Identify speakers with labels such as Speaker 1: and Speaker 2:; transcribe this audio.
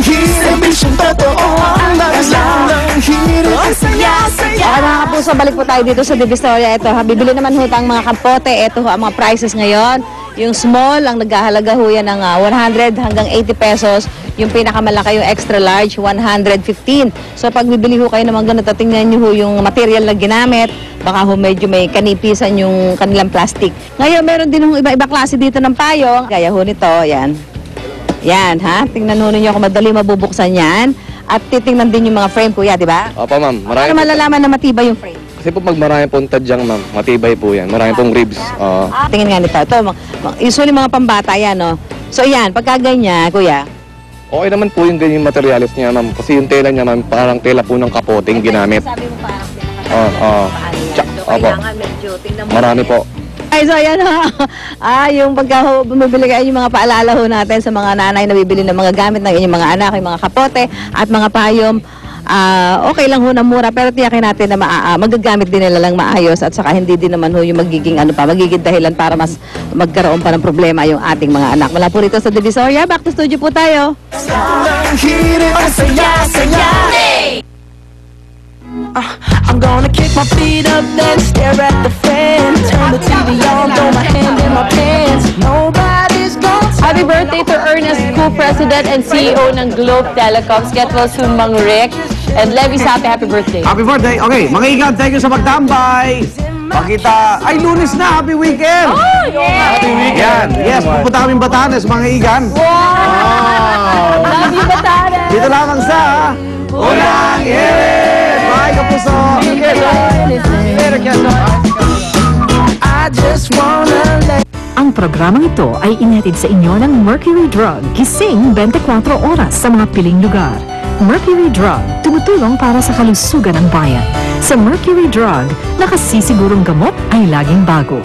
Speaker 1: Serbisyong totoo ang naglalang hirit.
Speaker 2: Okay mga kapuso, balik po tayo dito sa Divisoria. Ito ha, bibili naman ho ang mga kapote. Ito ho ang mga prices ngayon. Yung small, ang naghahalaga ho yan ng 100 hanggang 80 pesos. Yung pinakamalaki, yung extra large, 115. So pag bibili ho kayo naman ganito, tingnan nyo ho yung material na ginamit. Baka ho medyo may kanipisan yung kanilang plastic. Ngayon, meron din ho iba-iba klase dito ng payong. Gaya ho nito, yan. Yan ha, tingnan ho ninyo kung madali mabubuksan yan. At titingnan din yung mga frame kuya, di ba?
Speaker 3: Opo ma'am, marami
Speaker 2: Para malalaman na matibay yung frame.
Speaker 3: Kasi po pag marami pong tadyang ma'am, matibay po yan. Marami pong ribs.
Speaker 2: Tingin nga nito. Ito, usually mga pambata yan, no? So yan, pagka ganyan, kuya.
Speaker 3: Okay naman po yung ganyan materialis niya ma'am. Kasi yung tela niya ma'am, parang tela po ng kapoting ginamit.
Speaker 2: Sabi mo parang
Speaker 3: Opo.
Speaker 2: medyo, tingnan mo.
Speaker 3: Marami po.
Speaker 2: Ay, so ayan ha. Yung pagka bumibili kayo, yung mga paalala ho natin sa mga nanay na bibili ng mga gamit ng inyong mga anak, yung mga kapote at mga payong. Okay lang ho na mura, pero tiyakin natin na magagamit din nila lang maayos at saka hindi din naman ho yung magiging magiging dahilan para mas magkaroon pa ng problema yung ating mga anak. Mula po rito sa Divisoria, back to studio po tayo.
Speaker 1: I'm gonna kick my feet up, then stare at the fan. Turn the TV on, throw my hand in my pants. Nobody's gonna
Speaker 4: Happy birthday to Ernest Koo, President and CEO ng Globe Telecoms. Get well soon, Mang Rick. And Levi Sape, happy birthday.
Speaker 5: Happy birthday. Okay, mga igan, thank you sa pagtambay. Pakita. Ay, Lunes na. Happy weekend.
Speaker 4: Oh, yeah!
Speaker 5: Happy weekend. Yes, pupunta kaming Batanes, mga igan.
Speaker 4: Wow! Love you, Batanes!
Speaker 5: Dito lamang sa Ulang Hirit. Bye, kapuso.
Speaker 1: I just wanna let
Speaker 6: Ang programang ito ay inhatid sa inyo ng Mercury Drug. Gising 24 oras sa mga piling lugar. Mercury Drug, tumutulong para sa kalusugan ng bayan. Sa Mercury Drug, nakasisigurong gamot ay laging bago.